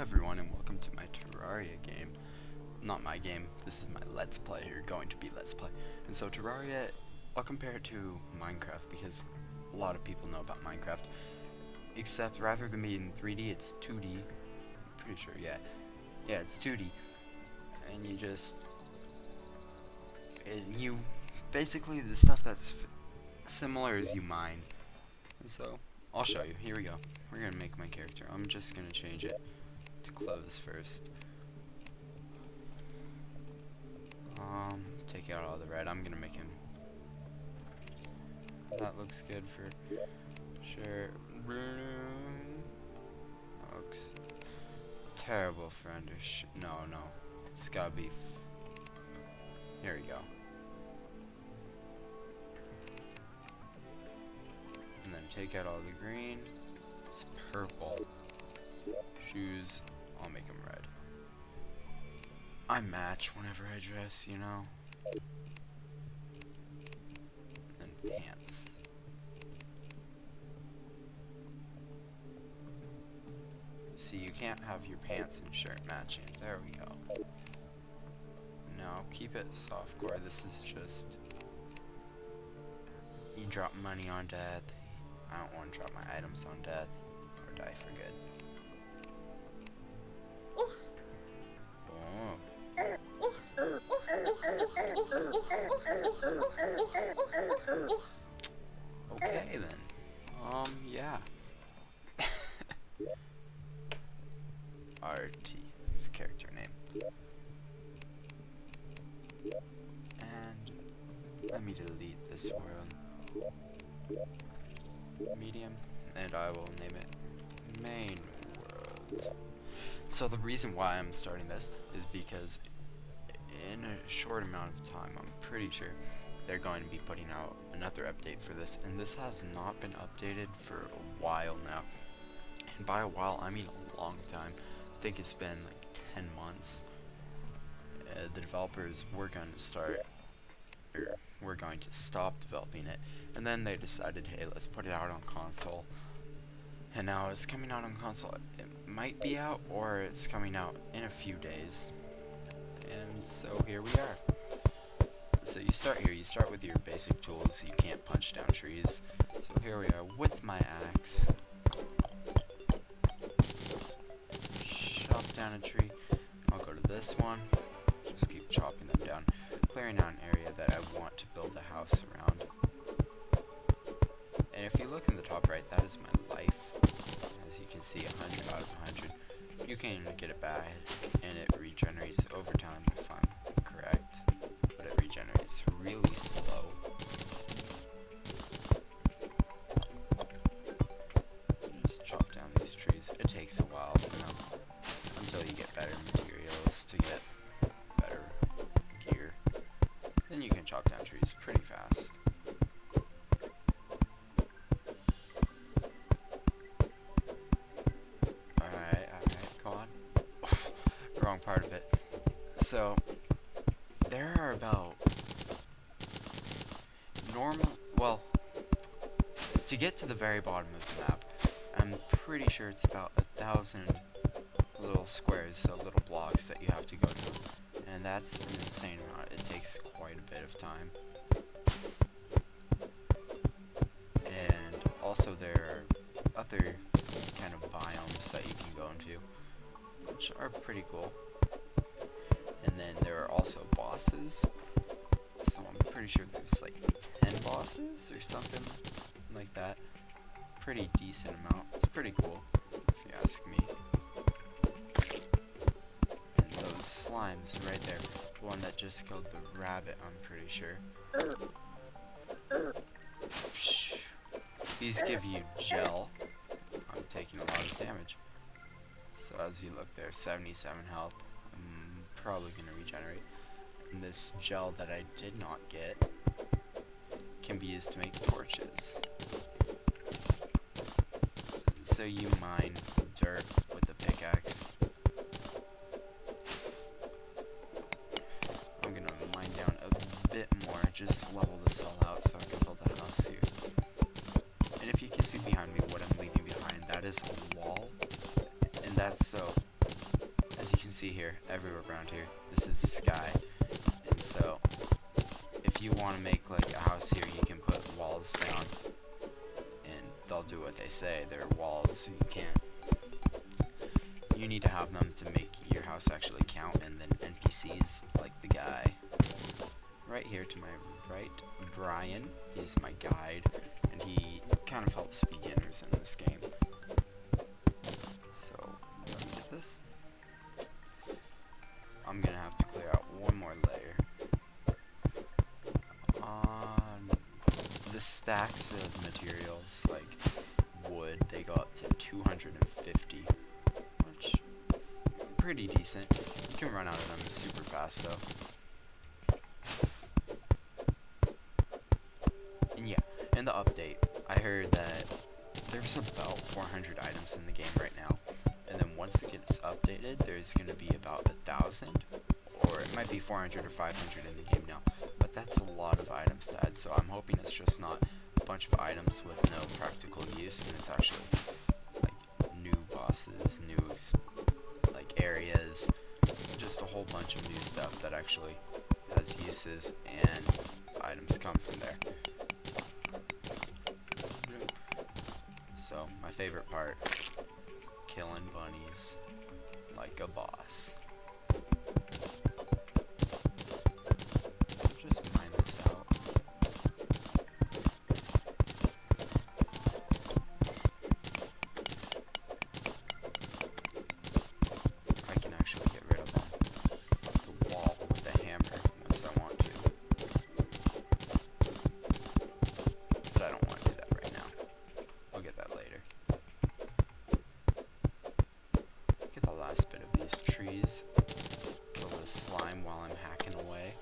everyone, and welcome to my Terraria game. Not my game, this is my Let's Play, or going to be Let's Play. And so Terraria, I'll compare it to Minecraft, because a lot of people know about Minecraft. Except, rather than being 3D, it's 2D. I'm pretty sure, yeah. Yeah, it's 2D. And you basically, the stuff that's similar is you mine. And so, I'll show you. Here we go. We're gonna make my character. I'm just gonna change it to clothes first. Take out all the red. I'm gonna make him. That looks good for sure. Looks terrible for under. No. It's gotta be. Here we go. And then take out all the green. It's purple. Shoes, I'll make them red. I match whenever I dress, you know. And then pants. See, you can't have your pants and shirt matching. There we go. No, keep it softcore. This is just... You drop money on death. I don't want to drop my items on death. Or die for good. Okay then. Yeah. RT for character name. And let me delete this world. Medium, and I will name it main world. So the reason why I'm starting this is because in a short amount of time, I'm pretty sure they're going to be putting out another update for this, and this has not been updated for a while now. And by a while, I mean a long time. I think it's been like 10 months. The developers were going to stop developing it, and then they decided, hey, let's put it out on console. And now it's coming out on console. It might be out, or it's coming out in a few days. And so here we are. So you start here, you start with your basic tools. You can't punch down trees. So here we are with my axe. Chop down a tree. I'll go to this one. Just keep chopping them down. Clearing out an area that I want to build a house around. And if you look in the top right, that is my life. As you can see, 100 out of 100. You can get it back, and it regenerates over time if I'm correct. But it regenerates really slow. Just chop down these trees. It takes a while, you know, until you get better materials to get better gear. Then you can chop down trees pretty fast. Wrong part of it. So there are about to get to the very bottom of the map, I'm pretty sure it's about 1,000 little squares, so little blocks that you have to go to, and that's an insane amount. It takes quite a bit of time. And also there are other kind of biomes that you can go into, which are pretty cool. And then there are also bosses. So I'm pretty sure there's like 10 bosses or something like that. Pretty decent amount. It's pretty cool, if you ask me. And those slimes right there. The one that just killed the rabbit, I'm pretty sure. These give you gel. I'm taking a lot of damage. So as you look there, 77 health. I'm probably going to regenerate. And this gel that I did not get can be used to make torches. So you mine dirt with a pickaxe. I'm going to mine down a bit more, just level this all out so I can build a house here. And if you can see behind me what I'm leaving behind, that is a wall. And that's so see here, everywhere around here, this is sky. And so, if you want to make like a house here, you can put walls down, and they'll do what they say. They're walls. You need to have them to make your house actually count, and then NPCs, like the guy right here to my right, Brian, is my guide, and he kind of helps beginners in this game. So, let me get this. I'm gonna have to clear out one more layer. The stacks of materials, like wood, they go up to 250, which pretty decent. You can run out of them super fast though. And yeah, in the update, I heard that there's about 400 items in the game right now, and then once it gets updated, there's gonna be about 1,000, or it might be 400 or 500 in the game now. But that's a lot of items to add, so I'm hoping it's just not a bunch of items with no practical use, and it's actually like new bosses, new like areas, just a whole bunch of new stuff that actually has uses, and items come from there. So my favorite part, killing bunnies like a boss. Kill this slime while I'm hacking away.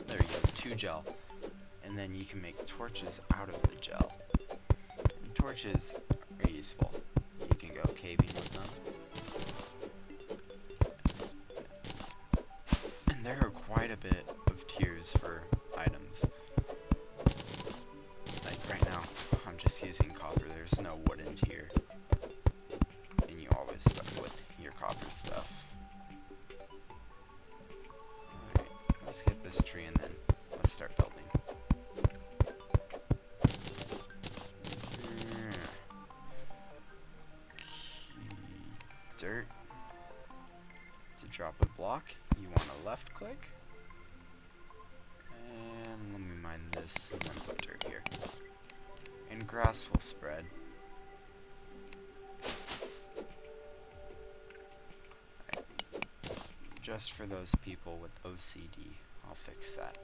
There we go, 2 gel. And then you can make torches out of the gel. And torches are useful. You can go caving with them. And there are quite a bit of tiers for items. Like right now, I'm just using copper. There's no wooden tier. Stuck with your copper stuff. Alright, let's get this tree and then let's start building. Dirt. To drop a block, you want to left click. And let me mine this and then put dirt here. And grass will spread. Just for those people with OCD, I'll fix that.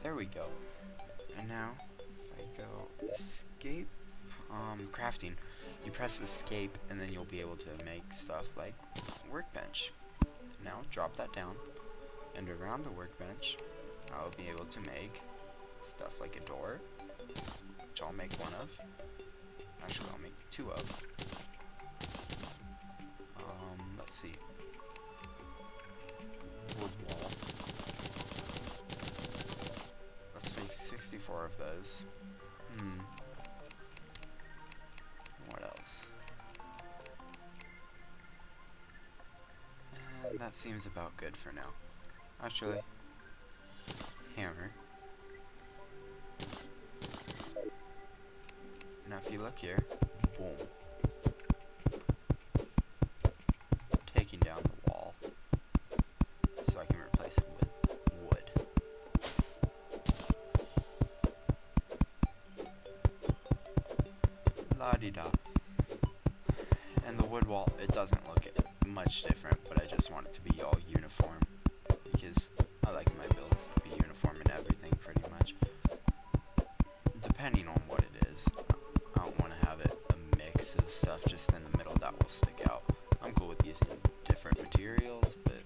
There we go. And now, if I go escape, crafting, you press escape and then you'll be able to make stuff like workbench. Now drop that down, and around the workbench, I'll be able to make stuff like a door, which I'll make 1 of. Actually, I'll make 2 of. Let's see. Wood wall. Let's make 64 of those. What else? And that seems about good for now. Actually, hammer. Now if you look here, boom. Taking down the wall. So I can replace it with wood. La-di-da. And the wood wall, it doesn't look much different, but I just want it to be all uniform. Because I like my builds to be uniform in everything, pretty much. Depending on what it is. I don't want to have it a mix of stuff just in the middle that will stick out. I'm cool with using different materials, but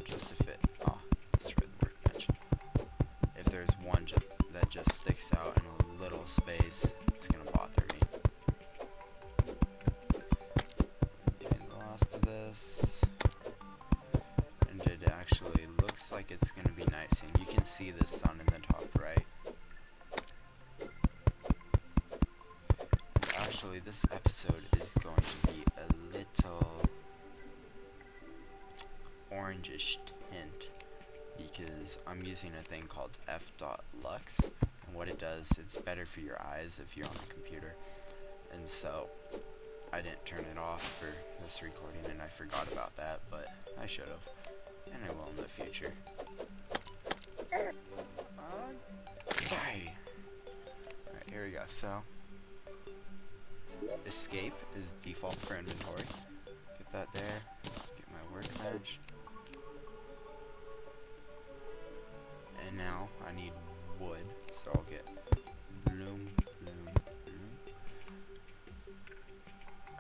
just if it... Oh, destroy the workbench. If there's one that just sticks out in a little space, it's going to bother me. Getting the last of this. And it actually looks like it's going to be see the sun in the top right. Actually, this episode is going to be a little orangish tint because I'm using a thing called f.lux, and what it does, it's better for your eyes if you're on the computer. And so I didn't turn it off for this recording, and I forgot about that, but I should have, and I will in the future. Die! Alright, here we go. So escape is default for inventory. Get that there. Get my workbench. And now I need wood, so I'll get bloom.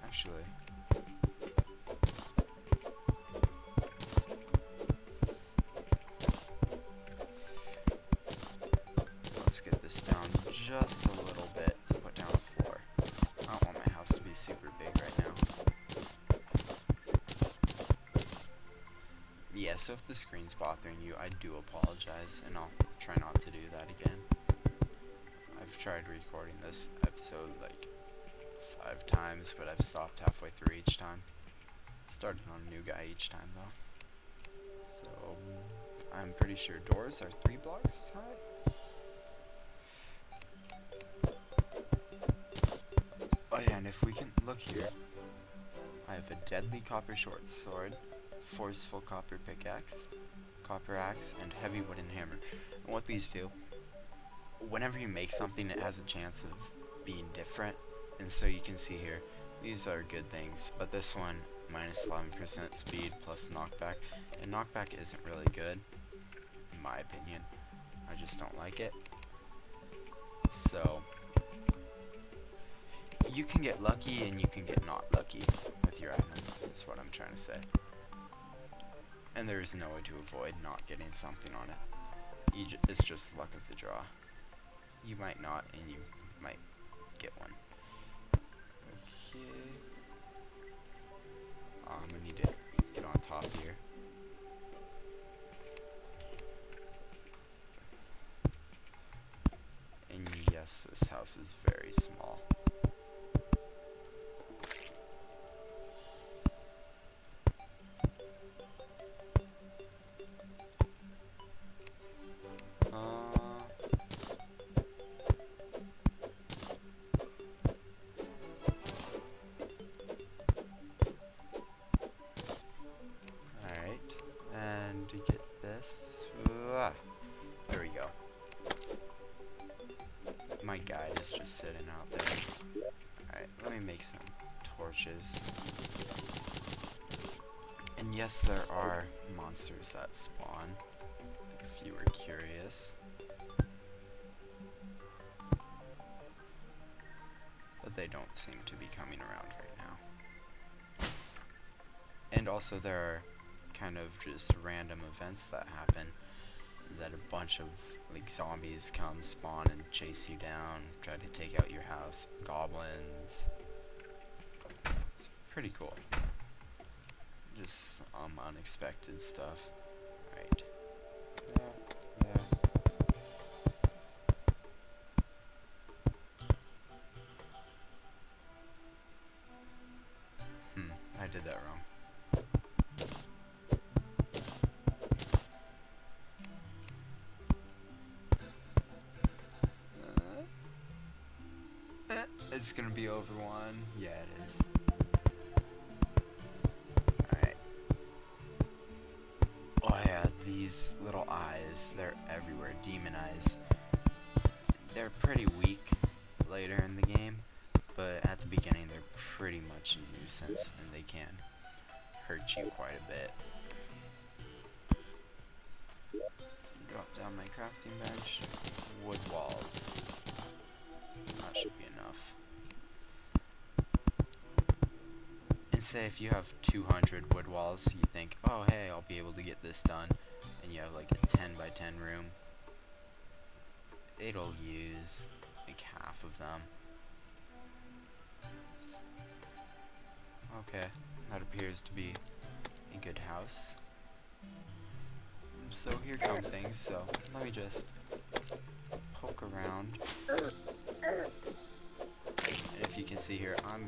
Actually, let's get this down just a little bit to put down a floor. I don't want my house to be super big right now. Yeah, so if the screen's bothering you, I do apologize, and I'll try not to do that again. I've tried recording this episode like 5 times, but I've stopped halfway through each time. Starting on a new guy each time though. So I'm pretty sure doors are 3 blocks high. Oh yeah, and if we can look here, I have a deadly copper short sword, forceful copper pickaxe, copper axe, and heavy wooden hammer. And what these do, whenever you make something, it has a chance of being different. And so you can see here, these are good things, but this one, minus 11% speed plus knockback, and knockback isn't really good, in my opinion. I just don't like it. So you can get lucky and you can get not lucky with your item, that's what I'm trying to say. And there is no way to avoid not getting something on it. It's just luck of the draw. You might not, and you might get one. Okay. I'm gonna need to get on top here. And yes, this house is very small. To get this, there we go. My guide is just sitting out there. Alright, let me make some torches. And yes, there are monsters that spawn, if you were curious. But they don't seem to be coming around right now. And also there are kind of just random events that happen, that a bunch of like zombies come, spawn, and chase you down, try to take out your house, goblins. It's pretty cool. Just unexpected stuff. Right. There. I did that wrong. It's gonna be over 1. Yeah, it is. Alright. Oh yeah, these little eyes, they're everywhere. Demon eyes. They're pretty weak later in the game, but at the beginning they're pretty much a nuisance, and they can hurt you quite a bit. Drop down my crafting bench. Wood walls. That should be enough. And say if you have 200 wood walls, you think, oh hey, I'll be able to get this done, and you have like a 10 by 10 room, it'll use like half of them. Okay, that appears to be a good house. So here come things, so let me just poke around. And if you can see here, I'm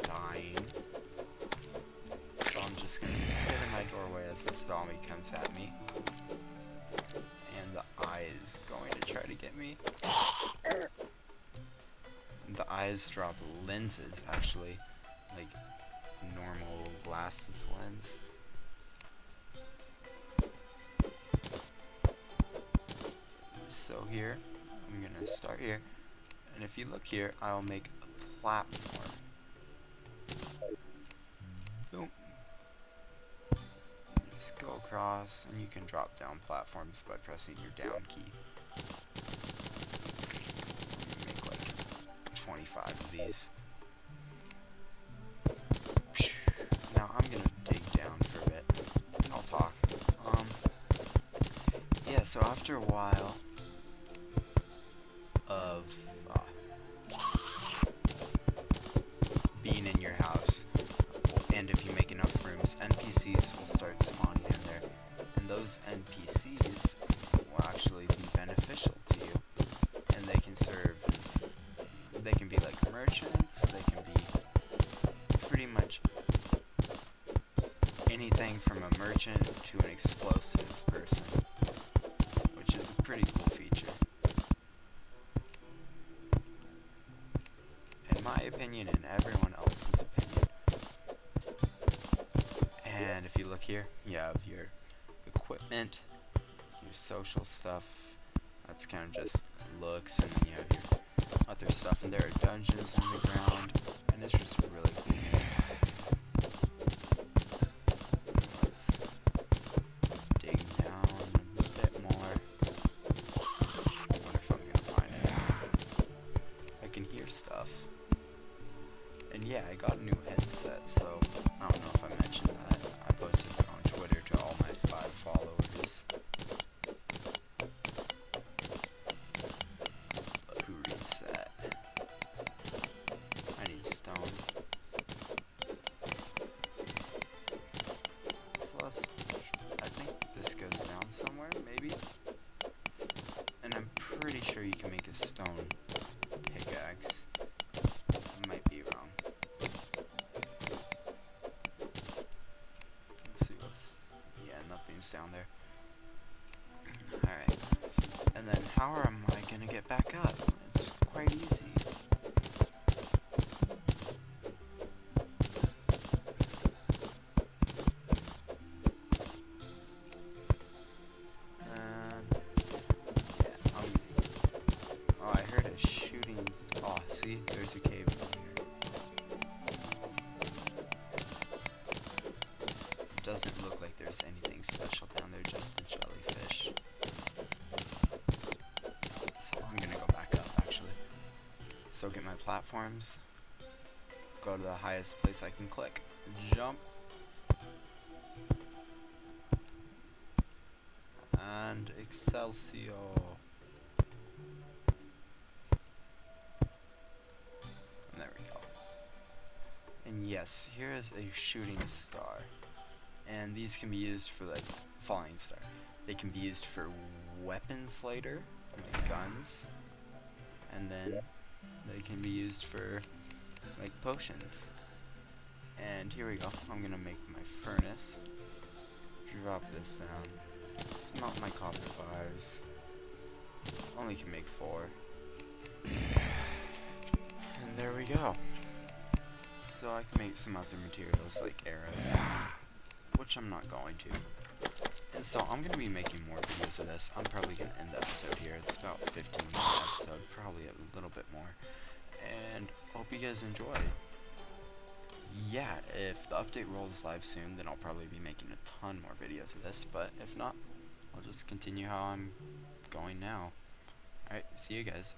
dying. So I'm just gonna sit in my doorway as the zombie comes at me. And the eye is going to try to get me. And the eyes drop lenses, actually. Like normal glasses lens. So here, I'm gonna start here. And if you look here, I'll make a platform. Boom. Just go across, and you can drop down platforms by pressing your down key. Make like 25 of these. Now I'm gonna dig down for a bit. I'll talk. Yeah, so after a while of being in your house, and if you make enough rooms, NPCs will start spawning in there, and those NPCs will actually be beneficial to you, and they can serve as, they can be like merchants, they can be pretty much anything from a merchant to an explosive person, which is a pretty cool feature. In my opinion and everyone else's opinion. And if you look here, you have your equipment, your social stuff. That's kind of just looks, and then you have your other stuff, and there are dungeons on the ground, and it's just really cool. Let's dig down a bit more. I wonder if I'm gonna find it. I can hear stuff. And yeah, I got a new headset, so I don't know if I mentioned that. I posted it on Twitter to all my 5 followers. But who reads that? I need stone. So I think this goes down somewhere, maybe? And I'm pretty sure you can make a stone pickaxe. I might be wrong. Let's see what's... yeah, nothing's down there. Alright. And then how am I gonna get back up? It's quite easy. Oh, I heard a shooting. Oh, see? There's a cave down here. It doesn't look like there's anything special down there, just a jellyfish. So I'm gonna go back up, actually. So get my platforms. Go to the highest place I can click. Jump. And Excelsior. And there we go. And yes, here is a shooting star. And these can be used for like falling star. They can be used for weapons later, like guns. And then they can be used for like potions. And here we go. I'm gonna make my furnace. Drop this down. Smelt my copper bars. Only can make 4. And there we go. So I can make some other materials like arrows, which I'm not going to. And so I'm going to be making more videos of this. I'm probably going to end the episode here. It's about 15 minute episode, probably a little bit more. And hope you guys enjoy. Yeah, if the update rolls live soon, then I'll probably be making a ton more videos of this. But if not, I'll just continue how I'm going now. Alright, see you guys.